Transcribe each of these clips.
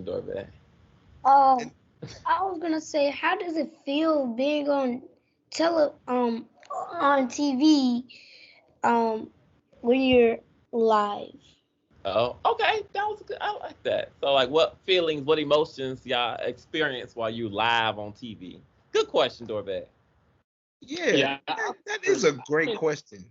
Doorbag. Um, I was gonna say, how does it feel being on TV when you're live? Oh, okay. That was good. I like that. So, like, what feelings, what emotions y'all experience while you live on TV? Good question, Doorbag. Yeah, Yeah, that is a great question.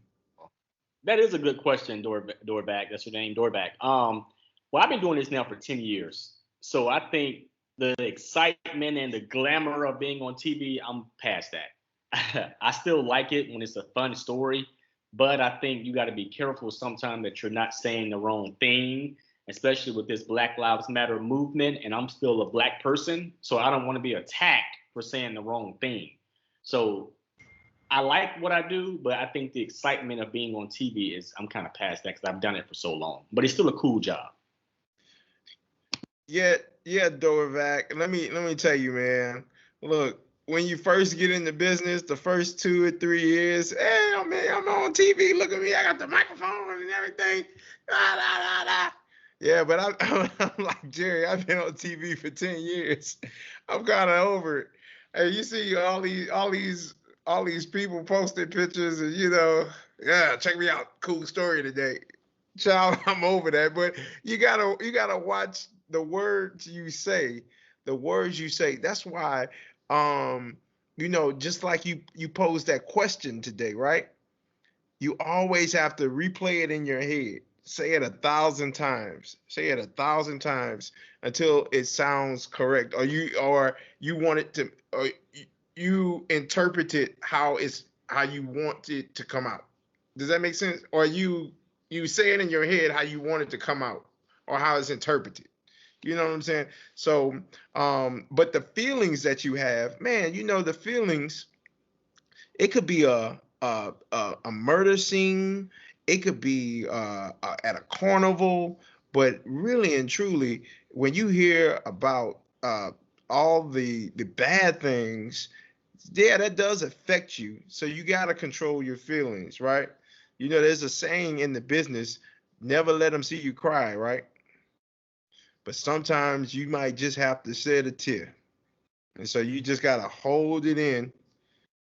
that is a good question, Doorback. That's your name, Doorback. Well, I've been doing this now for 10 years. So I think the excitement and the glamour of being on TV, I'm past that. I still like it when it's a fun story, but I think you got to be careful sometimes that you're not saying the wrong thing, especially with this Black Lives Matter movement. And I'm still a black person, so I don't want to be attacked for saying the wrong thing. So I like what I do, but I think the excitement of being on TV is I'm kind of past that because I've done it for so long. But it's still a cool job. Yeah, yeah, Dovak. Let me tell you, man. Look, when you first get in the business, the first 2 or 3 years, hey, I'm on TV. Look at me, I got the microphone and everything. Da, da, da, da. Yeah, but I'm like Jerry. I've been on TV for 10 years. I'm kind of over it. Hey, you see all these people posting pictures, and yeah, check me out. Cool story today. Child, I'm over that. But you gotta watch the words you say. The words you say. That's why, just like you posed that question today, right? You always have to replay it in your head. Say it 1,000 times. Say it 1,000 times until it sounds correct, or you want it to, or you interpret it how you want it to come out. Does that make sense? Or you say it in your head how you want it to come out, or how it's interpreted. You know what I'm saying? So, but the feelings that you have, man, the feelings. It could be a murder scene. It could be at a carnival. But really and truly, when you hear about all the bad things, yeah, that does affect you. So you got to control your feelings, right? There's a saying in the business: never let them see you cry, right? But sometimes you might just have to shed a tear, and so you just got to hold it in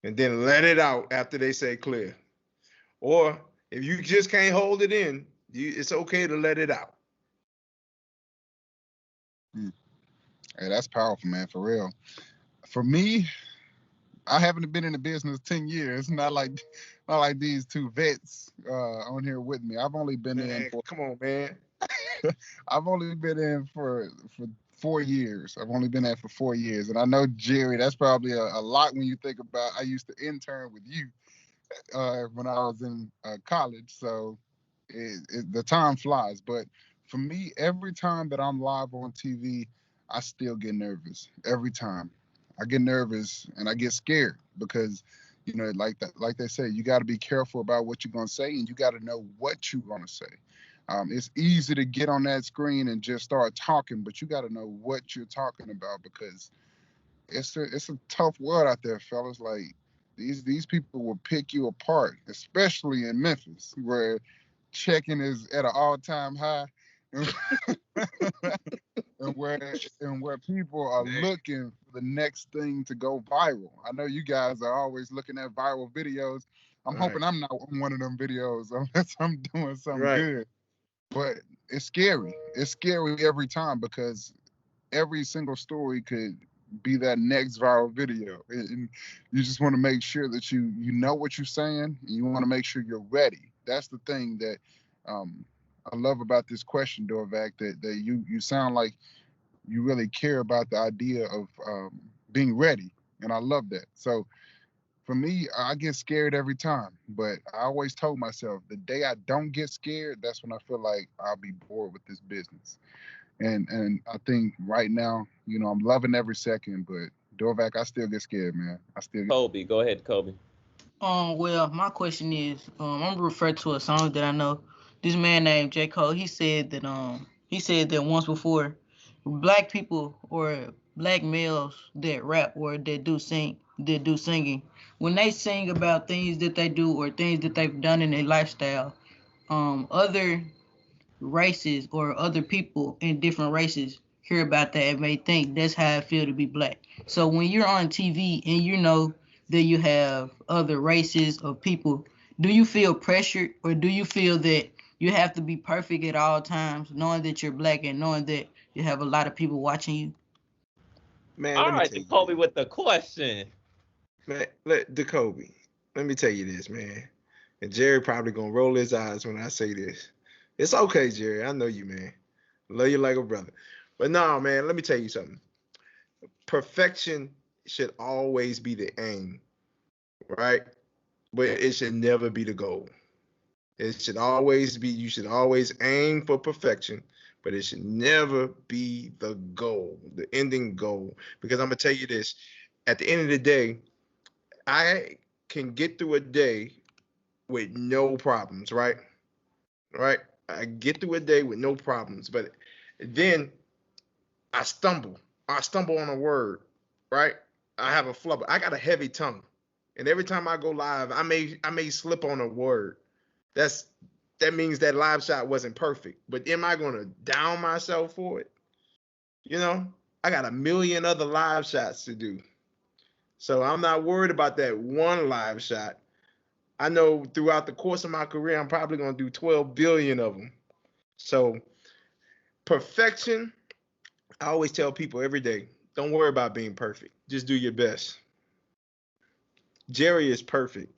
and then let it out after they say clear. Or if you just can't hold it in, it's okay to let it out. Mm. Hey, that's powerful, man, for real. For me, I haven't been in the business 10 years, not like these two vets on here with me. I've only been in Man, for come on, man. I've only been in for 4 years. I've only been there for 4 years. And I know, Jerry, that's probably a lot when you think about I used to intern with you when I was in college. So the time flies. But for me, every time that I'm live on TV, I still get nervous. Every time. I get nervous and I get scared because, like that, like they say, you got to be careful about what you're going to say and you got to know what you're going to say. It's easy to get on that screen and just start talking, but you got to know what you're talking about because it's a tough world out there, fellas. Like these people will pick you apart, especially in Memphis, where checking is at an all-time high, and where people are Man, looking for the next thing to go viral. I know you guys are always looking at viral videos. I'm right, hoping I'm not on one of them videos unless I'm doing something right. good. But it's scary. It's scary every time because every single story could be that next viral video. And you just want to make sure that you know what you're saying and you want to make sure you're ready. That's the thing that um, I love about this question, Dorvac, that you sound like you really care about the idea of being ready. And I love that. So for me, I get scared every time, but I always told myself the day I don't get scared, that's when I feel like I'll be bored with this business. And I think right now, I'm loving every second, but Dorvac, I still get scared, man. I still get. Kobe, go ahead, Kobe. Well, my question is, I'm gonna refer to a song that I know. This man named J. Cole, he said that once before, black people or black males that rap or that do singing, when they sing about things that they do or things that they've done in their lifestyle, other races or other people in different races hear about that and may think that's how I feel to be black. So when you're on TV and you know that you have other races or people, do you feel pressured or do you feel that you have to be perfect at all times, knowing that you're black and knowing that you have a lot of people watching you? Man, All let me right, tell you Jacoby this. with the question. Man, Jacoby, let me tell you this, man. And Jerry probably gonna roll his eyes when I say this. It's okay, Jerry. I know you, man. Love you like a brother. But no, man, let me tell you something. Perfection should always be the aim, right? But it should never be the goal. It should always be, you should always aim for perfection, but it should never be the goal, the ending goal. Because I'm gonna tell you this, at the end of the day, I can get through a day with no problems, right? Right? I get through a day with no problems, but then I stumble. I stumble on a word, right? I have a flubber. I got a heavy tongue. And every time I go live, I may slip on a word. That's that means that live shot wasn't perfect. But am I gonna down myself for it? You know, I got a million other live shots to do. So I'm not worried about that one live shot. I know throughout the course of my career, I'm probably gonna do 12 billion of them. So perfection, I always tell people every day, don't worry about being perfect. Just do your best. Jerry is perfect.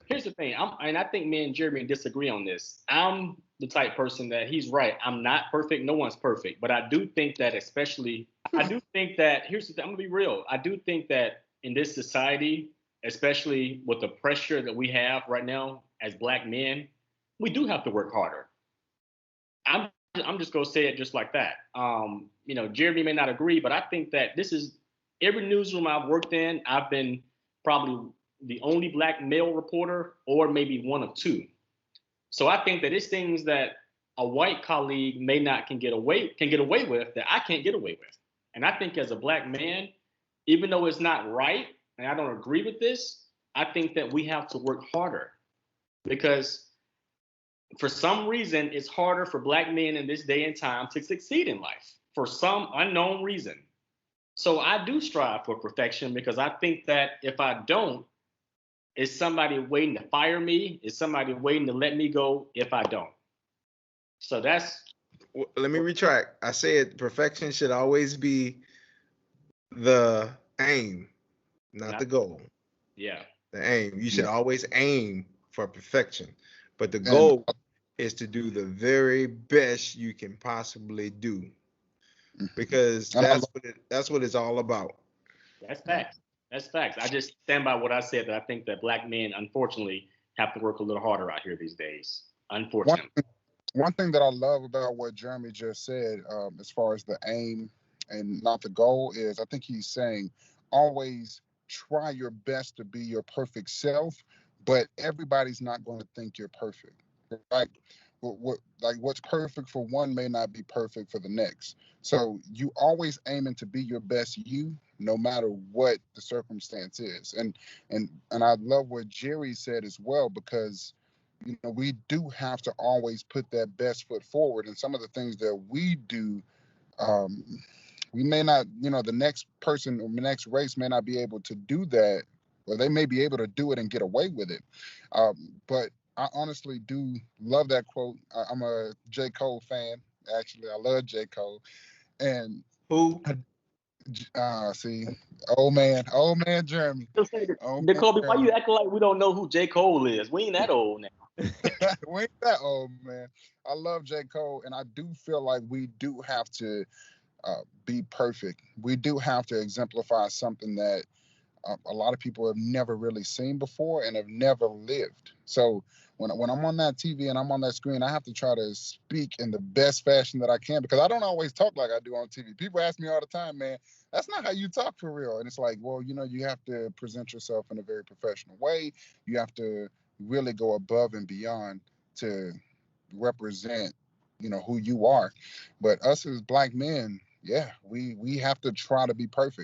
Here's the thing. I think me and Jeremy disagree on this. I'm the type person that he's right. I'm not perfect. No one's perfect. But I do think that, I do think that, here's the thing. I'm going to be real. I do think that in this society, especially with the pressure that we have right now as black men, we do have to work harder. I'm, I'm just going to say it just like that. Jeremy may not agree, but I think that this is every newsroom I've worked in, I've been probably the only black male reporter, or maybe one of two. So I think that it's things that a white colleague may not can get away with that I can't get away with. And I think as a black man, even though it's not right, and I don't agree with this, I think that we have to work harder because for some reason it's harder for black men in this day and time to succeed in life for some unknown reason. So I do strive for perfection because I think that if I don't, is somebody waiting to fire me? Is somebody waiting to let me go if I don't? So that's Let me retract. I said perfection should always be the aim, not the not, goal. yeah. The aim. You should Yeah. always aim for perfection. But the And goal is to do the very best you can possibly do. Because and I love, that's what it's all about. That's yeah. facts. That's facts. I just stand by what I said that I think that black men, unfortunately, have to work a little harder out here these days. One Unfortunately. one thing that I love about what Jeremy just said, as far as the aim and not the goal, is I think he's saying always try your best to be your perfect self, but everybody's not going to think you're perfect, right? What's perfect for one may not be perfect for the next. So you always aiming to be your best you, no matter what the circumstance is. And I love what Jerry said as well, because we do have to always put that best foot forward. And some of the things that we do, um, we may not, the next person or the next race may not be able to do that, or they may be able to do it and get away with it. But I honestly do love that quote. I'm a J. Cole fan, actually. I love J. Cole. And Who? see, old man Jeremy. Old man Jacoby, why Jeremy. you acting like we don't know who J. Cole is? We ain't that old now. We ain't that old, man. I love J. Cole, and I do feel like we do have to be perfect. We do have to exemplify something that a lot of people have never really seen before and have never lived. So when I'm on that TV and I'm on that screen, I have to try to speak in the best fashion that I can, because I don't always talk like I do on TV. People ask me all the time, man, that's not how you talk for real. And it's like, well, you have to present yourself in a very professional way. You have to really go above and beyond to represent, who you are. But us as black men, yeah, we have to try to be perfect.